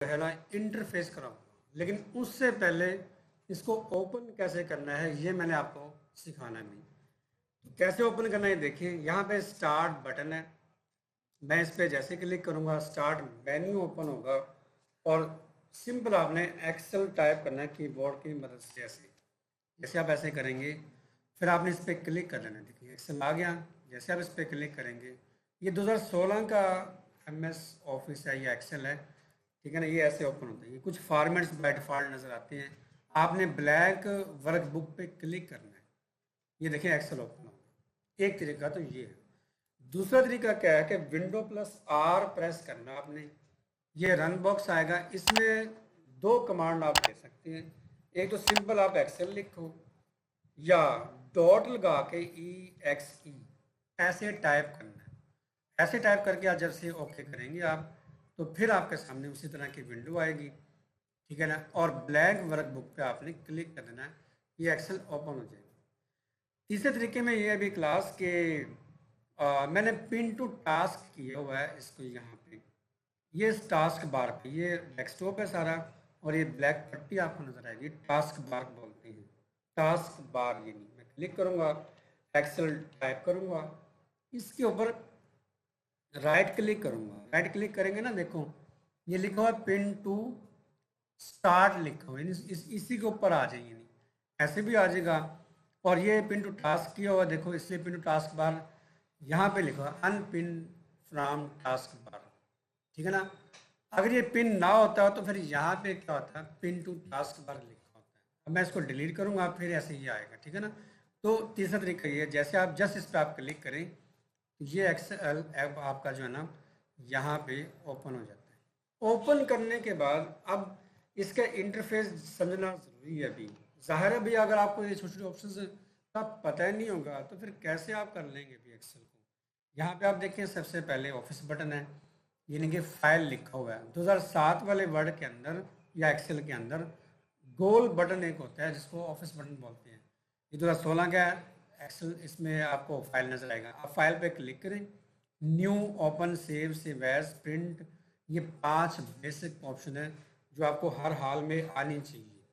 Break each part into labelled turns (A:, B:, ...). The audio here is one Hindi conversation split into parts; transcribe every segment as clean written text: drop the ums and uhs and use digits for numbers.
A: है ना इंटरफेस कराऊंगा, लेकिन उससे पहले इसको ओपन कैसे करना है ये मैंने आपको सिखाना भी। तो कैसे ओपन करना है देखिए, यहाँ पे स्टार्ट बटन है। मैं इस पे जैसे क्लिक करूँगा स्टार्ट मेन्यू ओपन होगा और सिंपल आपने एक्सेल टाइप करना है कीबोर्ड की मदद से। जैसे जैसे आप ऐसे करेंगे फिर आपने इस पर क्लिक कर लेना है। देखिए एक्सेल आ गया। जैसे आप इस पर क्लिक करेंगे, ये 2016 का MS ऑफिस है, ये एक्सेल है, ठीक है ना। ये ऐसे ओपन होता है। ये कुछ फॉर्मेट्स बाय डिफ़ॉल्ट नज़र आते हैं। आपने ब्लैंक वर्कबुक पे क्लिक करना है। ये देखिए एक्सेल ओपन हो गया। एक तरीका तो ये है। दूसरा तरीका क्या है कि विंडो प्लस R प्रेस करना आपने। ये रन बॉक्स आएगा, इसमें दो कमांड आप दे सकते हैं। एक तो सिंपल आप एक्सेल लिखो, या डॉट लगा के EXE ऐसे टाइप करना है। ऐसे टाइप करके आप जब से ओके करेंगे आप, तो फिर आपके सामने उसी तरह की विंडो आएगी, ठीक है ना। और ब्लैंक वर्कबुक पे आपने क्लिक कर देना है, ये एक्सेल ओपन हो जाएगा। तीसरे तरीके में ये अभी क्लास के मैंने पिन टू टास्क किया हुआ है इसको यहाँ पे। ये टास्क बार पे ये डेस्कटॉप है सारा, और ये ब्लैक पट्टी आपको नजर आएगी, टास्क बार बोलते हैं। टास्क बार ये नहीं, मैं क्लिक करूँगा एक्सेल टाइप करूँगा, इसके ऊपर राइट क्लिक करूँगा। राइट क्लिक करेंगे ना, देखो ये लिखा हुआ है पिन टू स्टार्ट लिखा हुआ है, इसी के ऊपर आ जाइए। नहीं ऐसे भी आ जाएगा। और ये पिन टू टास्क किया हुआ देखो, इसलिए पिन टू टास्क बार यहाँ पे लिखा हुआ अनपिन फ्रॉम टास्क बार, ठीक है ना। अगर ये पिन ना होता हो तो फिर यहाँ पे क्या होता है, पिन टू टास्क बार लिखा होता है। अब मैं इसको डिलीट करूँगा, फिर ऐसे ही आएगा, ठीक है ना। तो तीसरा तरीका ये है, जैसे आप जस्ट इस पर आप क्लिक करें, ये एक्सेल ऐप आपका जो है ना यहाँ पे ओपन हो जाता है। ओपन करने के बाद अब इसका इंटरफेस समझना ज़रूरी है। अभी ज़ाहिर है, भी अगर आपको ये छोटे छोटे ऑप्शन का पता ही नहीं होगा तो फिर कैसे आप कर लेंगे भी एक्सेल को। यहाँ पे आप देखें सबसे पहले ऑफिस बटन है, यानी कि फाइल लिखा हुआ है। 2007 वाले वर्ड के अंदर या एक्सेल के अंदर गोल बटन एक होता है जिसको ऑफिस बटन बोलते हैं। ये 2016 का एक्सेल, इसमें आपको फाइल नजर आएगा। आप फाइल पे क्लिक करें, new, open, save, save as, print, ये 5 बेसिक ऑप्शन है जो आपको हर हाल में आनी चाहिए।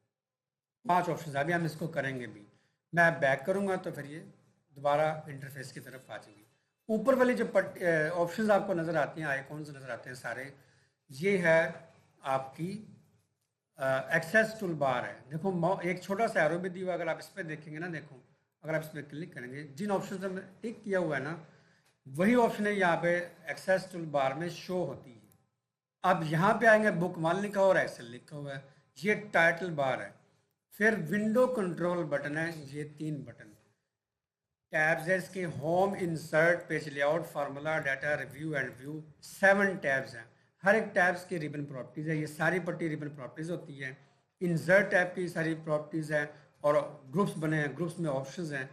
A: 5 ऑप्शन अभी हम इसको करेंगे भी। मैं बैक करूँगा तो फिर ये दोबारा इंटरफेस की तरफ आ जाएगी। ऊपर वाली जो ऑप्शंस आपको नज़र आती हैं, आइकॉन्स नज़र आते हैं सारे, ये है आपकी एक्सेस टूल बार है। देखो एक छोटा सा एरो भी दिया हुआ है, अगर आप इस पर देखेंगे ना, देखो अगर आप इस पर क्लिक करेंगे, जिन ऑप्शन पर टिक किया हुआ है ना, वही ऑप्शन है यहाँ पे एक्सेस टूल बार में शो होती है। अब यहाँ पे आएंगे, बुक वन लिखा हुआ और एक्सेल लिखा हुआ है, ये टाइटल बार है। फिर विंडो कंट्रोल बटन है, ये 3 बटन। टैब्स है इसके, home, insert, page layout, formula, data, review and view, 7 tabs हैं। हर एक टैब्स की रिबन प्रॉपर्टीज़ है, ये सारी पट्टी रिबन प्रॉपर्टीज़ होती है। इंसर्ट टैब की सारी प्रॉपर्टीज़ हैं और ग्रुप्स बने हैं, ग्रुप्स में ऑप्शंस हैं।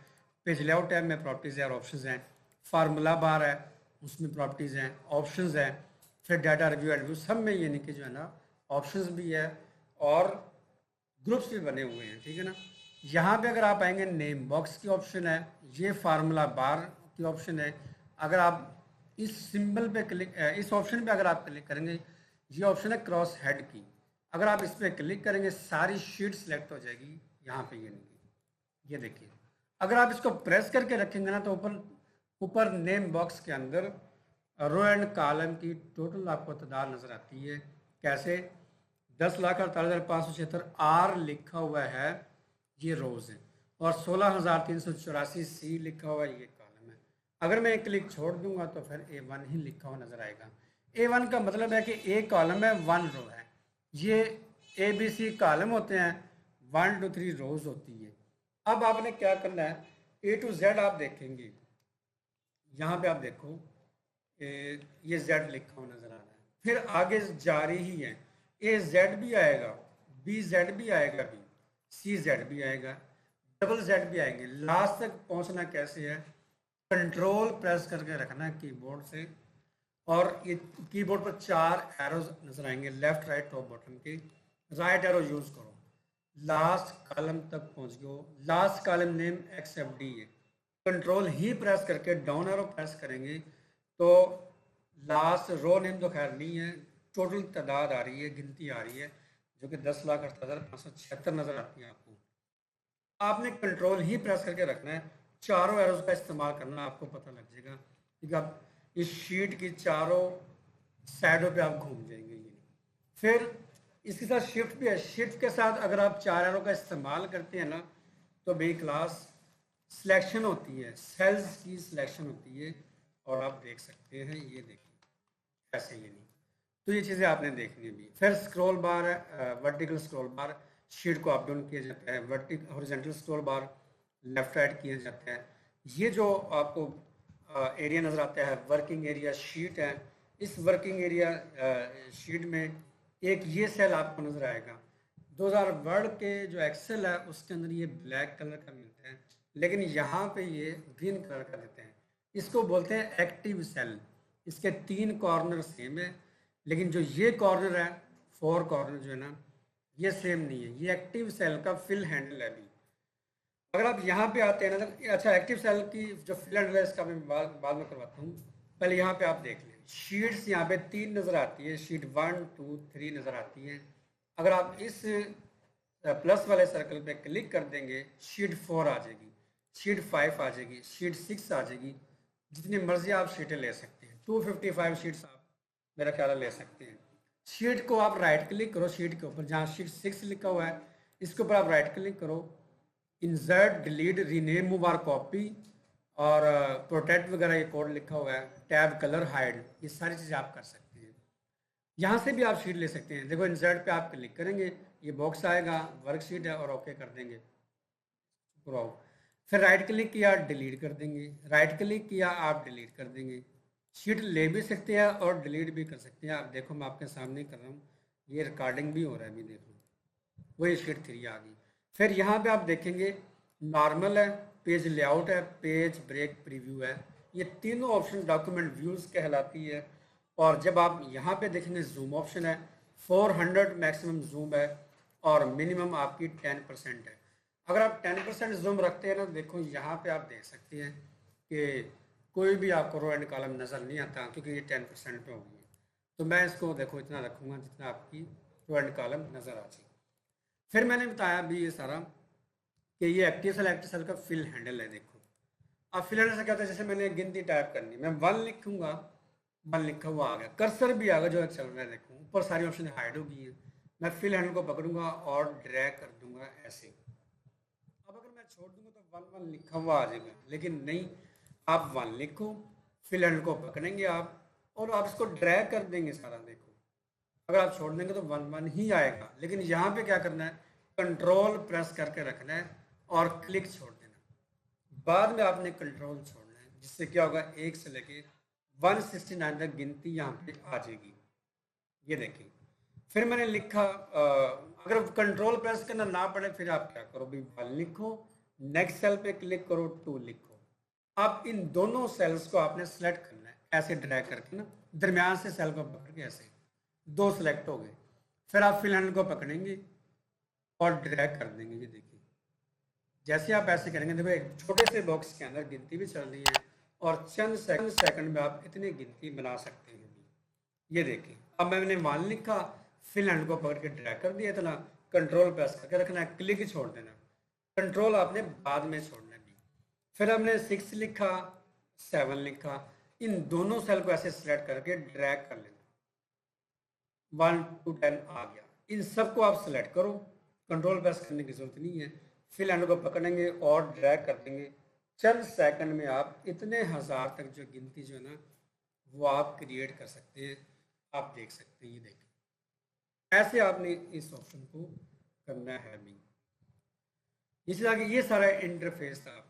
A: पेज लेआउट टैब में प्रॉपर्टीज़ है और ऑप्शंस हैं। फार्मूला बार है, उसमें प्रॉपर्टीज़ हैं, ऑप्शंस हैं। फिर डाटा, रिव्यू एंड व्यू, सब में यानी कि जो है ना ऑप्शंस भी है और ग्रुप्स भी बने हुए हैं, ठीक है ना। यहाँ पे अगर आप आएंगे, नेम बॉक्स की ऑप्शन है, ये फार्मूला बार की ऑप्शन है। अगर आप इस सिंबल पे क्लिक, इस ऑप्शन पे अगर आप क्लिक करेंगे, ये ऑप्शन है क्रॉस हेड की। अगर आप इस पर क्लिक करेंगे सारी शीट सेलेक्ट हो जाएगी यहाँ पे, ये नहीं, ये देखिए। अगर आप इसको प्रेस करके रखेंगे ना तो ऊपर ऊपर नेम बॉक्स के अंदर रो एंड कॉलम की टोटल आपको तादाद नज़र आती है। कैसे? 10,48,576 R लिखा हुआ है, ये रोज़ है, और 16,384 C लिखा हुआ है, ये कॉलम है। अगर मैं एक क्लिक छोड़ दूंगा तो फिर A1 ही लिखा हुआ नज़र आएगा। A1 का मतलब है कि एक कॉलम है, 1 रो है। ये ABC कॉलम होते हैं, 1 2 3 रोज होती है। अब आपने क्या करना है, A to Z आप देखेंगे, यहाँ पे आप देखो ये Z लिखा हुआ नजर आ रहा है। फिर आगे जारी ही है, AZ भी आएगा, BZ भी आएगा, भी CZ भी आएगा, डबल Z भी आएंगे। लास्ट तक पहुंचना कैसे है, कंट्रोल प्रेस करके रखना है कीबोर्ड से, और ये कीबोर्ड पर 4 एरोज नजर आएंगे, लेफ्ट राइट टॉप बटन के। राइट एरो यूज करो, लास्ट कॉलम तक पहुंच गए। लास्ट कॉलम नेम XFD है, कंट्रोल ही प्रेस करके डाउन एरो प्रेस करेंगे तो लास्ट रो नेम तो खैर नहीं है, टोटल तादाद आ रही है, गिनती आ रही है, जो कि 10,78,576 नज़र आती है आपको। आपने कंट्रोल ही प्रेस करके रखना है, चारों एरोज का इस्तेमाल करना, आपको पता लग जाएगा कि आप इस शीट की चारों साइडों पे आप घूम जाएंगे। ये फिर इसके साथ शिफ्ट भी है, शिफ्ट के साथ अगर आप चार एरो का इस्तेमाल करते हैं ना, तो भाई क्लास सिलेक्शन होती है, सेल्स की सिलेक्शन होती है, और आप देख सकते हैं, ये देखिए ऐसे, ये नहीं, तो ये चीज़ें आपने देखनी है भी। फिर स्क्रॉल बार है, वर्टिकल स्क्रॉल बार, शीट को अप डाउन किया जाता है, वर्टिकल हॉरिजॉन्टल स्क्रॉल बार लेफ्ट राइट किया जाता है। ये जो आपको एरिया नज़र आता है, वर्किंग एरिया शीट है, इस वर्किंग एरिया शीट में एक ये सेल आपको नज़र आएगा। 2000 वर्ड के जो एक्सेल है उसके अंदर ये ब्लैक कलर का मिलता है, लेकिन यहाँ पे ये ग्रीन कलर का देते हैं। इसको बोलते हैं एक्टिव सेल। इसके 3 कॉर्नर सेम है, लेकिन जो ये कॉर्नर है, 4 कॉर्नर जो है ना, ये सेम नहीं है। ये एक्टिव सेल का फिल हैंडल है अभी। अगर आप यहाँ पे आते हैं ना, अच्छा एक्टिव सेल की जो फिल हैंडल है इसका मैं बाद में करवाता हूँ, पहले यहाँ पे आप देख लें। शीट्स यहाँ पे 3 नज़र आती है, शीट 1 2 3 नज़र आती है। अगर आप इस प्लस वाले सर्कल पे क्लिक कर देंगे, शीट 4 आ जाएगी, शीट 5 आ जाएगी, शीट 6 आ जाएगी। जितनी मर्जी आप शीटें ले सकते हैं, 255 शीट्स आप मेरा ख्याल ले सकते हैं। शीट को आप राइट क्लिक करो, शीट के ऊपर जहाँ शीट 6 लिखा हुआ है, इसके ऊपर आप राइट क्लिक करो, insert delete rename move or copy, और प्रोटेक्ट वगैरह ये कोड लिखा हुआ है, टैब कलर हाइड, ये सारी चीज़ें आप कर सकते हैं। यहाँ से भी आप शीट ले सकते हैं। देखो इंसर्ट पे आप क्लिक करेंगे, ये बॉक्स आएगा, वर्कशीट है, और ओके कर देंगे। फिर राइट क्लिक किया, डिलीट कर देंगे, राइट क्लिक किया, आप डिलीट कर देंगे। शीट ले भी सकते हैं और डिलीट भी कर सकते हैं। आप देखो मैं आपके सामने कर रहा हूँ, ये रिकॉर्डिंग भी हो रहा है अभी, देखो वही शीट 3 आ गई। फिर यहाँ पे आप देखेंगे नॉर्मल है, पेज लेआउट है, पेज ब्रेक प्रीव्यू है। ये तीनों ऑप्शन डॉक्यूमेंट व्यूज़ कहलाती है। और जब आप यहाँ पे देखेंगे जूम ऑप्शन है, 400 मैक्सिमम जूम है, और मिनिमम आपकी 10% है। अगर आप 10% जूम रखते हैं ना, देखो यहाँ पे आप देख सकते हैं कि कोई भी आपको रो एंड कॉलम नज़र नहीं आता, क्योंकि ये 10% पे होगी। तो मैं इसको देखो इतना रखूँगा जितना आपकी रो एंड कॉलम नज़र आ जाए। फिर मैंने बताया भी ये सारा कि ये एक्टिव सेल का फिल हैंडल है। देखो अब फिल हैंडल से क्या होता है, जैसे मैंने गिनती टाइप करनी, मैं 1 लिखूँगा, 1 लिखा हुआ आ गया, कर्सर भी आ गया जो चल रहा है। देखो ऊपर सारी ऑप्शन हाइड हो गई है। मैं फिल हैंडल को पकड़ूंगा और ड्रैग कर दूंगा ऐसे। अब अगर मैं छोड़ दूंगा तो 1 1 लिखा हुआ आ जाएगा, लेकिन नहीं, आप 1 लिखो, फिल हैंडल को पकड़ेंगे आप, और आप इसको ड्रैग कर देंगे सारा। देखो अगर आप छोड़ देंगे तो 1 1 ही आएगा, लेकिन यहाँ पे क्या करना है, कंट्रोल प्रेस करके रखना है और क्लिक छोड़ देना। बाद में आपने कंट्रोल छोड़ना है, जिससे क्या होगा, 1 से लेके 169 तक गिनती यहाँ पे आ जाएगी। ये देखिए, फिर मैंने लिखा, अगर कंट्रोल प्रेस करना ना पड़े फिर आप क्या करो भी, 1 लिखो, नेक्स्ट सेल पे क्लिक करो, 2 लिखो। अब इन दोनों सेल्स को आपने सेलेक्ट करना है, ऐसे ड्रैग करके ना, दरमियान से सेल को पकड़ के ऐसे, 2 सेलेक्ट हो गए। फिर आप फिल हैंडल को पकड़ेंगे और ड्रैग कर देंगे। ये देखिए, जैसे आप ऐसे करेंगे, देखो एक छोटे से बॉक्स के अंदर गिनती भी चल रही है, और चंद सेकंड में आप इतनी गिनती बना सकते हैं। ये देखिए, अब मैंने 1 लिखा, फिल हैंडल को पकड़ के ड्रैग कर दिया, इतना कंट्रोल प्रेस करके रखना है, क्लिक ही छोड़ देना, कंट्रोल आपने बाद में छोड़ना भी। फिर हमने 6 लिखा, 7 लिखा, इन दोनों सेल को ऐसे सिलेक्ट करके ड्रैग कर लेना, 1 to 10 आ गया। इन सबको आप सिलेक्ट करो, कंट्रोल प्रेस करने की जरूरत नहीं है, फिल हैंडल को पकड़ेंगे और ड्रैग कर देंगे। चंद सेकंड में आप इतने हज़ार तक जो गिनती जो है ना, वो आप क्रिएट कर सकते हैं। आप देख सकते हैं, ये देखें, ऐसे आपने इस ऑप्शन को करना है भी। इसी तरह ये सारा इंटरफेस था आपका।